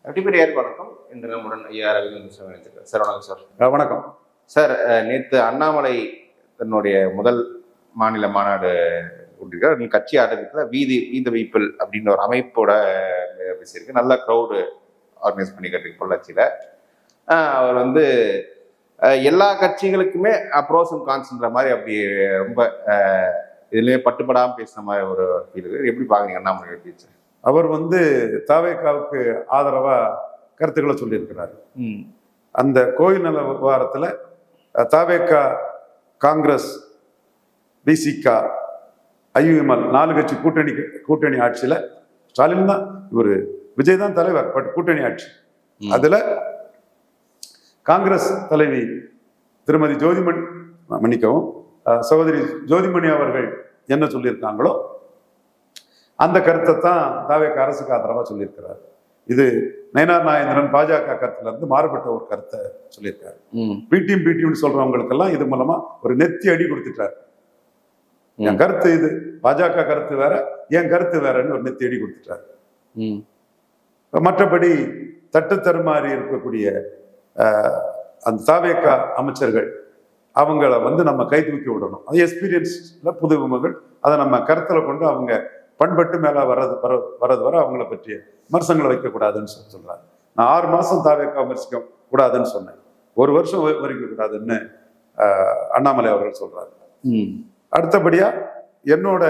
அடிப்படையார் வணக்கம். இன்று நம்முடன் ஐயா ரவிந்திரன் இணைந்திருக்கார். சார் வணக்கம் சார். வணக்கம் சார். நேற்று அண்ணாமலை தன்னுடைய முதல் மாநில மாநாடு கொண்டிருக்கார். கட்சி ஆரம்பிக்கல வீத பீப்பிள் அப்படின்னு ஒரு அமைப்போட பேசியிருக்கு. நல்ல க்ரௌடு ஆர்கனைஸ் பண்ணிக்கிட்டு பொள்ளாச்சியில். அவர் எல்லா கட்சிகளுக்குமே ப்ரோஸ் அண்ட் கான்ஸ்ன்ற மாதிரி அப்படி ரொம்ப இதுலேயே பட்டுப்படாமல் பேசுன மாதிரி ஒரு ஃபீல் இருக்குது. எப்படி பார்க்குறீங்க அண்ணாமலை பேச்சு? அவர் தாவேகாவுக்கு ஆதரவா கருத்துக்களை சொல்லியிருக்கிறார். அந்த கோயில் நல விவகாரத்தில் தாவேகா, காங்கிரஸ், பிசிகா, ஐயுஎம்எல் 4 கட்சி கூட்டணி ஆட்சியில் ஸ்டாலின் தான், இவர் விஜய் தான் தலைவர். பட் கூட்டணி ஆட்சி அதுல காங்கிரஸ் தலைவி திருமதி சகோதரி ஜோதிமணி அவர்கள் என்ன சொல்லியிருக்காங்களோ அந்த கருத்தை தான் தாவேகா அரசுக்கு ஆதரவா சொல்லியிருக்கிறார். இது நயனார் நாகேந்திரன் பாஜக கருத்துல இருந்து மாறுபட்ட ஒரு கருத்தை சொல்லியிருக்காரு. பிடிஎம் சொல்றவங்களுக்கெல்லாம் இது மூலமா ஒரு நெத்தி அடி கொடுத்துட்டாரு. என் கருத்து இது, பாஜக கருத்து வேற, என் கருத்து வேறன்னு ஒரு நெத்தி அடி கொடுத்துட்டாரு. மற்றபடி தட்டு தருமாறி இருக்கக்கூடிய அந்த தாவேகா அமைச்சர்கள் அவங்கள நம்ம கை தூக்கி விடணும். அது எக்ஸ்பீரியன்ஸ்ல புதுமுகங்கள், அதை நம்ம கருத்துல கொண்டு அவங்க பண்பட்டு மேல வர்றது வர அவங்கள பற்றிய விமர்சனங்களை வைக்கக்கூடாதுன்னு சொல்றாங்க. நான் 6 மாசம் தாவேக்கா விமர்சிக்க கூடாதுன்னு சொன்னேன், 1 வருஷம் வரைக்க கூடாதுன்னு அண்ணாமலை அவர்கள் சொல்றாரு. அடுத்தபடியா என்னோட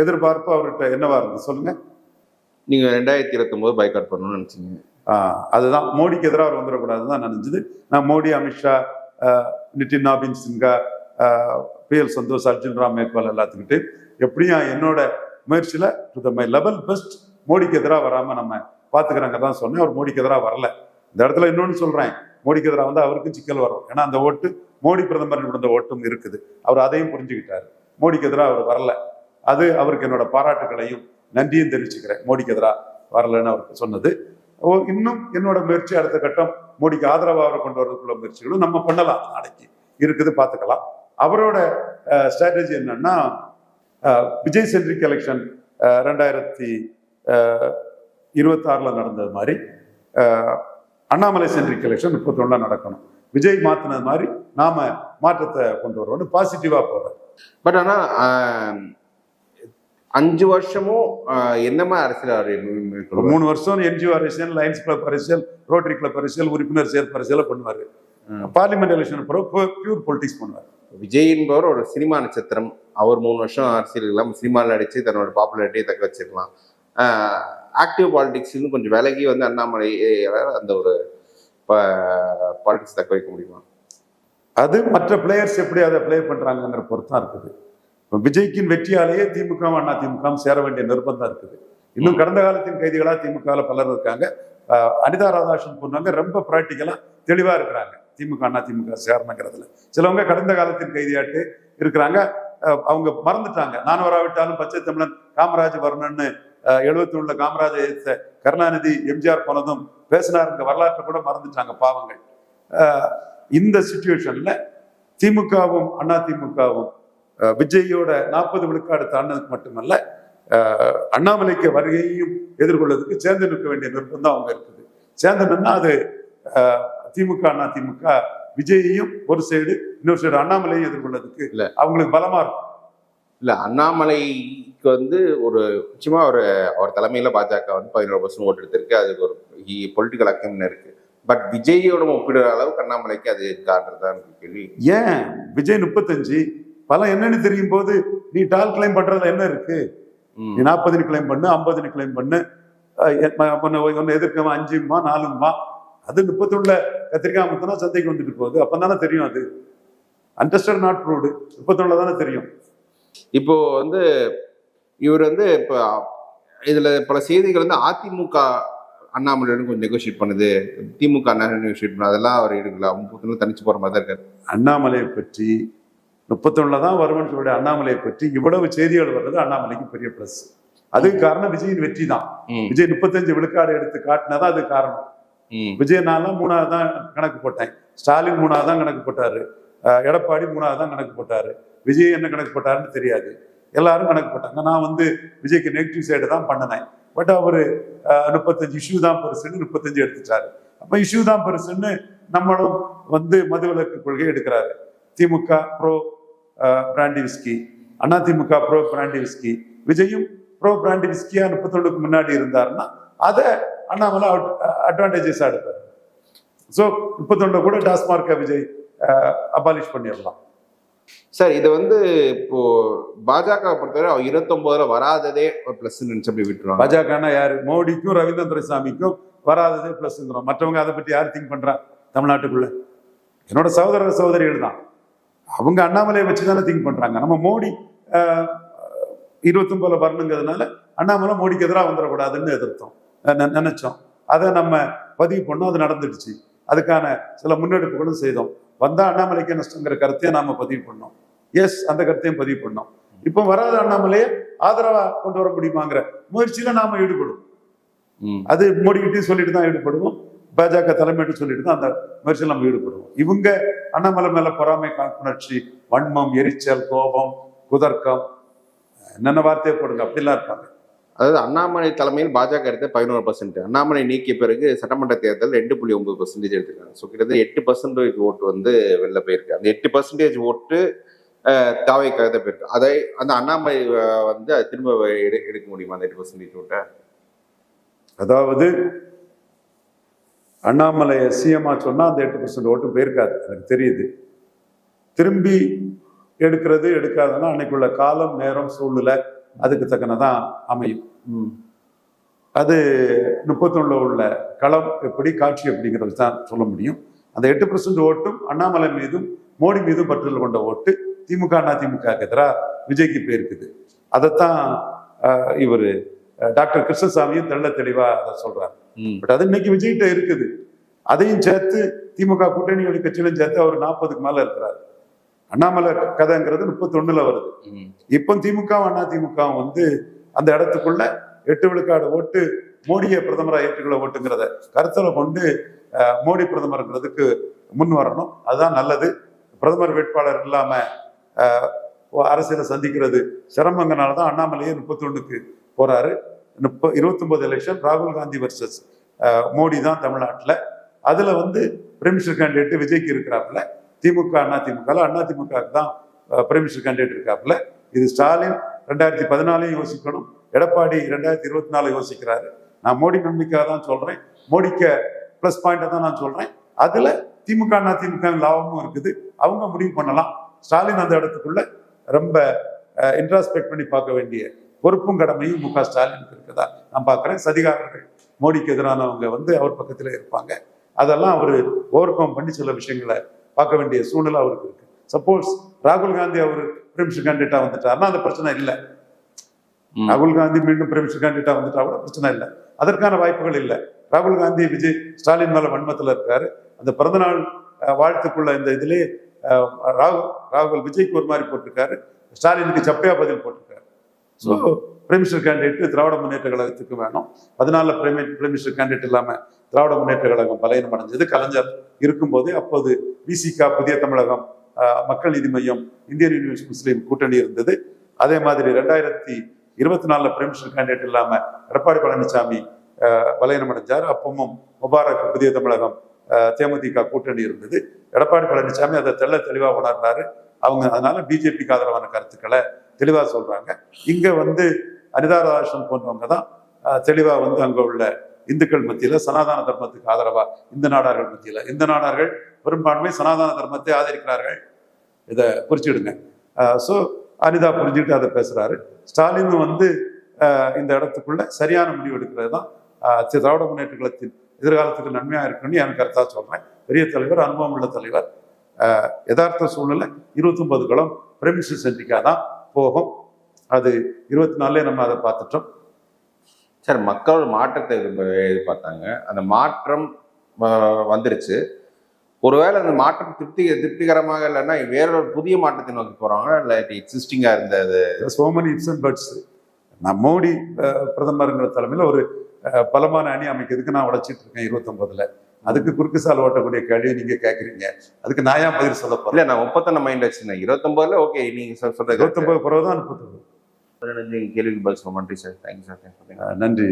எதிர்பார்ப்பு அவர்கிட்ட என்னவா இருந்து சொல்லுங்க. நீங்க 2029 பைக்காட் பண்ணணும்னு நினைச்சீங்க. அதுதான், மோடிக்கு எதிராக அவர் வந்துடக்கூடாதுன்னு தான் நினைச்சது. நான் மோடி, அமித்ஷா, நிதின் நாபின் சின்ஹா, PL சந்தோஷ், அர்ஜுன் ராம் மேக்வால் எல்லாத்துக்கிட்டு எப்படியும் என்னோட முயற்சியில டு மை லெவல் பெஸ்ட் மோடிக்கு எதிராக வராம நம்ம பாத்துக்கிறாங்க தான் சொன்னேன். அவர் மோடிக்கு எதிராக வரல. இந்த இடத்துல இன்னொன்னு சொல்றேன், மோடிக்கு எதிராக அவருக்கும் சிக்கல் வரும். ஏன்னா அந்த ஓட்டு மோடி பிரதமர் விழுந்த ஓட்டும் இருக்குது. அவர் அதையும் புரிஞ்சுக்கிட்டாரு. மோடிக்கு எதிராக அவர் வரல. அது அவருக்கு என்னோட பாராட்டுகளையும் நன்றியும் தெரிவிச்சுக்கிறேன். மோடிக்கு எதிராக வரலன்னு அவருக்கு சொன்னது. இன்னும் என்னோட முயற்சி அடுத்த கட்டம் மோடிக்கு ஆதரவாக அவரை கொண்டு வரதுக்குள்ள முயற்சிகளும் நம்ம பண்ணலாம். நாளைக்கு இருக்குது, பார்த்துக்கலாம். அவரோட ஸ்ட்ராட்டஜி என்னன்னா, விஜய் சென்ட்ரிக் எலெக்ஷன் 2026 நடந்தது மாதிரி அண்ணாமலை சென்ட்ரிக் எலெக்ஷன் 31 நடக்கணும். விஜய் மாத்தினது மாதிரி நாம மாற்றத்தை கொண்டு வருவோம்னு பாசிட்டிவா போறாரு. பட் ஆனா 5 வருஷமும் என்னமா அரசியல் 3 வருஷம் NGO அரசியல், லயன்ஸ் கிளப் அரசியல், ரோட்டரி கிளப் அரசியல், உறுப்பினர் சேர்ப்பு அரசியலை பண்ணுவாரு. பார்லிமெண்ட் எலெக்ஷன் பியூர் பொலிட்டிக்ஸ் பண்ணுவார். விஜய் என்பவர் ஒரு சினிமா நட்சத்திரம். அவர் 3 வருஷம் அரசியல் இல்லாமல் சினிமாவில் நடிச்சு தன்னோட பாப்புலாரிட்டியை தக்க வச்சிருக்கலாம். ஆக்டிவ் பாலிடிக்ஸ் கொஞ்சம் விலகி அண்ணாமலை அந்த ஒரு பாலிடிக்ஸ் தக்க வைக்க முடியுமா? அது மற்ற பிளேயர்ஸ் எப்படி அதை பிளே பண்றாங்கிற பொறுத்தான் இருக்குது. இப்போ விஜய்க்கின் வெற்றியாலேயே திமுக அதிமுக சேர வேண்டிய நிர்பந்தம் இருக்குது. இன்னும் கடந்த காலத்தின் கைதிகளா திமுகவில் பலர் இருக்காங்க. அனிதா ராதாகிருஷ்ணன் பொண்ணவங்க ரொம்ப ப்ராக்டிக்கலா தெளிவா இருக்கிறாங்க திமுக அதிமுக சேரணுங்கிறதுல. சிலவங்க கடந்த காலத்தின் கைதியாட்டு இருக்கிறாங்க. அவங்க மறந்துட்டாங்க. நான் வராவிட்டாலும் பச்சை தமிழன் காமராஜ் வரணும்னு 71 காமராஜ் எதிர்த்த கருணாநிதி எம்ஜிஆர் போனதும் பேசினாருங்க வரலாற்றை கூட மறந்துட்டாங்க பாவங்கள். இந்த சிச்சுவேஷன்ல திமுகவும் அதிமுகவும் விஜயோட 40 விழுக்காடு தாண்டதுக்கு மட்டுமல்ல, அண்ணாமலைக்கு வருகையையும் எதிர்கொள்வதற்கு சேர்ந்து நிற்க வேண்டிய நிர்பந்தம் அவங்க இருக்குது. சேர்ந்து நின்னா அது திமுக அதிமுக விஜயையும் ஒரு சைடு, இன்னொரு சைடு அண்ணாமலையும் எதிர்கொள்வதற்கு இல்ல அவங்களுக்கு பலமா இருக்கும். இல்ல அண்ணாமலைக்கு ஒரு நிச்சயமா அவர் தலைமையில பாஜக 11% ஓட்டு எடுத்திருக்கு. அதுக்கு ஒரு பொலிட்டிக்கல் அக்கம்னு இருக்கு. பட் விஜயோட ஒப்பிடுற அளவுக்கு அண்ணாமலைக்கு அது இருக்கான்றதான் கேள்வி. ஏன் விஜய் 35 பலம் என்னன்னு தெரியும் போது நீ டால் கிளைம் பண்றதுல என்ன இருக்கு? நீ 40 கிளைம் பண்ணு, 50 கிளைம் பண்ணு, எதிர்க்கமா 5 4 அது 31 கத்திரிக்காய் முத்தனா சந்தைக்கு வந்துட்டு போகுது. அப்பதானே தெரியும். அது அண்டர்ஸ்டாண்ட் நாட் ப்ரூவ்டு 31 தானே தெரியும். இப்போ இவர் இப்போ இதுல பல செய்திகள் அதிமுக அண்ணாமலையுடன் கொஞ்சம் நெகோசியேட் பண்ணுது, திமுக நெகோசியேட் பண்ணுது, அதெல்லாம் அவர் எடுக்கல. 31 தனிச்சு போற மாதிரி தான் இருக்காரு. அண்ணாமலையை பற்றி 31 தான் வருவன் சொல்ற அண்ணாமலையை பற்றி இவ்வளவு செய்திகள் வர்றது அண்ணாமலைக்கு பெரிய பிளஸ். அதுக்கு காரணம் விஜயின் வெற்றி தான். விஜய் 35 விழுக்காடு எடுத்து காட்டினதான் அது காரணம். விஜய் நான்லாம் 3ஆவது தான் கணக்கு போட்டேன், ஸ்டாலின் 3ஆவது தான் கணக்கு போட்டாரு, எடப்பாடி 3ஆவது தான் கணக்கு போட்டாரு, விஜய் என்ன கணக்கு போட்டாருன்னு தெரியாது. எல்லாரும் கணக்கு போட்டாங்க. நான் விஜய்க்கு நெகட்டிவ் சைடு தான் பண்ணினேன். பட் அவரு 35 இஷ்யூ தான் பெருசுன்னு 35 எடுத்துட்டாரு. அப்ப இஷ்யூ தான் பெருசுன்னு நம்மளும் வந்து மதுவிலக்கு கொள்கை எடுக்கிறாரு. DMK bro brandy whisky, AIADMK bro brandy whisky, விஜயும் ப்ரோ பிராண்டி விஸ்கியா 31க்கு முன்னாடி இருந்தாருன்னா அதை அண்ணாமலை அட்வான்டேஜஸா எடுப்பாரு. ஸோ 31 கூட டாஸ்மார்க்கை விஜய் அபாலிஷ் பண்ணிடலாம். சார் இது வந்து இப்போ பாஜக பொறுத்தவரை 29 வராததே ஒரு பிளஸ் நினைச்சு அப்படி விட்டுருவாங்க. பாஜகனா யாரு? மோடிக்கும் ரவீந்திரன் துரைசாமிக்கும் வராததே பிளஸ்ங்கிறோம். மற்றவங்க அதை பத்தி யார் திங்க் பண்றா தமிழ்நாட்டுக்குள்ள? என்னோட சகோதர சகோதரிகள் தான். அவங்க அண்ணாமலையை வச்சு தானே திங்க் பண்றாங்க. நம்ம மோடி 29 வரணுங்கிறதுனால அண்ணாமலை மோடிக்கு எதிராக வந்துடக்கூடாதுன்னு எதிர்த்தோம், நினைச்சோம். அதை நம்ம பதிவு பண்ணோம், அது நடந்துடுச்சு. அதுக்கான சில முன்னெடுப்புகளும் செய்தோம். வந்தா அண்ணாமலைக்கு நஷ்டங்கிற கருத்தையும் நாம பதிவு பண்ணோம். எஸ், அந்த கருத்தையும் பதிவு பண்ணோம். இப்போ வராத அண்ணாமலையை ஆதரவா கொண்டு வர முடியுமாங்கிற முயற்சியில நாம ஈடுபடும். அது மோடிக்கிட்டையும் சொல்லிட்டு தான் ஈடுபடுவோம், பாஜக தலைமையிட்டு சொல்லிட்டு தான் அந்த முயற்சியில் நம்ம ஈடுபடுவோம். இவங்க அண்ணாமலை மேல பொறாமை, காழ்ப்புணர்ச்சி, வன்மம், எரிச்சல், கோபம், குதர்க்கம், என்னென்ன வார்த்தையை போடுங்க அப்படிலாம் இருப்பாங்க. அதாவது அண்ணாமலை தலைமையில் பாஜக எடுத்த 11%, அண்ணாமலை நீக்கிய பிறகு சட்டமன்ற தேர்தல் 2.9% எடுத்திருக்காங்க. ஸோ கிட்டத்தட்ட 8% ஓட்டு வந்து வெளில போயிருக்கு. அந்த 8% ஓட்டு தாவைக்காக தான் போயிருக்கு. அதை அந்த அண்ணாமலை வந்து அதை திரும்ப எடுக்க முடியுமா அந்த 8% ஓட்டை? அதாவது அண்ணாமலை சிஎம்மா சொன்னா அந்த 8% ஓட்டு போயிருக்காது, எனக்கு தெரியுது. திரும்பி எடுக்கிறது எடுக்காதுன்னா அன்னைக்குள்ள காலம், நேரம், சூழ்நிலை அதுக்கு தக்கனதான் அமையும். அது 31 உள்ள களம் எப்படி, காட்சி எப்படிங்கிறது தான் சொல்ல முடியும். அந்த 8% ஓட்டும் அண்ணாமலை மீதும் மோடி மீதும் பற்றில் கொண்ட ஓட்டு திமுக அதிமுக எதிராக விஜய்க்கு போயிருக்குது. அதைத்தான் இவர் டாக்டர் கிருஷ்ணசாமியும் தெள்ள தெளிவா அதை சொல்றாரு. பட் அது இன்னைக்கு விஜய்கிட்ட இருக்குது. அதையும் சேர்த்து திமுக கூட்டணி கட்சியிலும் சேர்த்து அவர் 40க்கு மேல இருக்கிறாரு. அண்ணாமலை கதைங்கிறது 31 வருது. இப்போ திமுக அதிமுக வந்து அந்த இடத்துக்குள்ள 8 விழுக்காடு ஓட்டு மோடியை பிரதமராக ஏற்றுக்கொள்ள ஓட்டுங்கிறத கருத்துல கொண்டு மோடி பிரதமர்ங்கிறதுக்கு முன் வரணும். அதுதான் நல்லது. பிரதமர் வேட்பாளர் இல்லாம அரசியலை சந்திக்கிறது சிரமங்கனாலதான் அண்ணாமலையே 31க்கு போறாரு. 29 எலெக்ஷன் ராகுல் காந்தி வர்சஸ் மோடி தான் தமிழ்நாட்டில். அதுல வந்து பிரைம் மினிஸ்டர் கேண்டிடேட் விஜய்க்கு இருக்கிறாப்புல. திமுக அதிமுக தான் பிரைம் மினிஸ்டர் கேண்டிடேட் இருக்காப்புல. இது ஸ்டாலின் 2014 யோசிக்கணும், எடப்பாடி 2024 யோசிக்கிறாரு. நான் மோடி நம்பிக்கையாக தான் சொல்றேன், மோடிக்கு பிளஸ் பாயிண்டை தான் நான் சொல்றேன். அதுல திமுக அதிமுக லாபமும் இருக்குது. அவங்க முடிவு பண்ணலாம். ஸ்டாலின் அந்த இடத்துக்குள்ள ரொம்ப இன்ட்ராஸ்பெக்ட் பண்ணி பார்க்க வேண்டிய பொறுப்பும் கடமையும் முக ஸ்டாலினுக்கு இருக்குதா நான் பார்க்குறேன். சதிகாரர்கள் மோடிக்கு எதிரானவங்க வந்து அவர் பக்கத்துல இருப்பாங்க. அதெல்லாம் அவர் ஓவர் கம் பண்ணி சில விஷயங்களை பார்க்க வேண்டிய சூழ்நிலை அவருக்கு இருக்கு. சப்போஸ் ராகுல் காந்தி அவர் பிரைம் மினிஸ்டர் கேண்டிடேட்டா வந்துட்டாருன்னா அந்த பிரச்சனை இல்லை. ராகுல் காந்தி மீண்டும் பிரைம் மினிஸ்டர் கேண்டிடேட்டா வந்துட்டா கூட பிரச்சனை இல்லை. அதற்கான வாய்ப்புகள் இல்லை. ராகுல் காந்தி விஜய் ஸ்டாலின் மேல வன்மத்தில் இருக்காரு. அந்த பிறந்தநாள் வாழ்த்துக்குள்ள இந்த இதுல ராகுல் விஜய்க்கு ஒரு மாதிரி போட்டிருக்காரு, ஸ்டாலினுக்கு சப்பையா பதில் போட்டிருக்காரு. So prime minister candidate Dravida Munnetra கழகத்துக்கு வேணும். 14 பிரைம் மினிஸ்டர் கேண்டிடேட் இல்லாம திராவிட முன்னேற்ற கழகம் பலையனம் அடைஞ்சது கலைஞர் இருக்கும்போது. அப்போது விசிகா, புதிய தமிழகம், மக்கள் நீதி மையம், இந்தியன் யூனியன் முஸ்லீம் கூட்டணி இருந்தது. அதே மாதிரி 2024 பிரைம் மினிஸ்டர் கேண்டிடேட் இல்லாம எடப்பாடி பழனிசாமி பலையனம் அடைஞ்சார். அப்பவும் முபாரக், புதிய தமிழகம், தேமுதிக கூட்டணி இருந்தது. எடப்பாடி பழனிசாமி அதை தெளிவா உணர்றாரு. அவங்க அதனால பிஜேபிக்கு ஆதரவான கருத்துக்களை தெளிவா சொல்றாங்க. இங்க வந்து அனிதா ராதாகிருஷ்ணன் போன்றவங்க தான் தெளிவா வந்து அங்க உள்ள இந்துக்கள் மத்தியில சனாதன தர்மத்துக்கு ஆதரவா, இந்த நாடார்கள் மத்தியில, இந்த நாடார்கள் பெரும்பான்மை சனாதன தர்மத்தை ஆதரிக்கிறார்கள். இதை குறிச்சிடுங்க. ஸோ அனிதா புரிஞ்சுக்கிட்டு அதை பேசுறாரு. ஸ்டாலின் வந்து இந்த இடத்துக்குள்ள சரியான முடிவு எடுக்கிறது தான் திராவிட முன்னேற்ற கழகத்தின் எதிர்காலத்துக்கு நன்மையா இருக்குன்னு எனக்கு கருத்தா சொல்றேன். பெரிய தலைவர், அனுபவம் உள்ள தலைவர். யதார்த்த சூழ்நிலை 29 களம் பிரைம் மினிஸ்டர் சென்றிக்கா தான் போகும். அது 24 நம்ம அதை பார்த்துட்டோம். சார், மக்கள் மாற்றத்தை எதிர்பார்த்தாங்க. அந்த மாற்றம் வந்துருச்சு. ஒருவேளை அந்த மாற்றம் திருப்திகரமாக இல்லைன்னா வேற ஒரு புதிய மாற்றத்தை நோக்கி போறாங்களா, இல்லை எக்ஸிஸ்டிங்கா இருந்தது? So many ifs and puts. நான் மோடி பிரதமருங்கிற தலைமையில் ஒரு பலமான அணி அமைக்கிறதுக்கு நான் உழைச்சிட்டு இருக்கேன் 29ல். அதுக்கு குறுக்கு சால் ஓட்டக்கூடிய கேள்வியை நீங்க கேட்குறீங்க. அதுக்கு நான் பதில் சொல்ல போறேன். இல்லை, நான் 31 மைண்ட் வச்சுருந்தேன். 29ல் ஓகே, நீங்க சொல்றது 29 பிறகுதான் 39. கேள்விக்கு பதில் சொல்ல நன்றி சார். Thank you sir. நன்றி.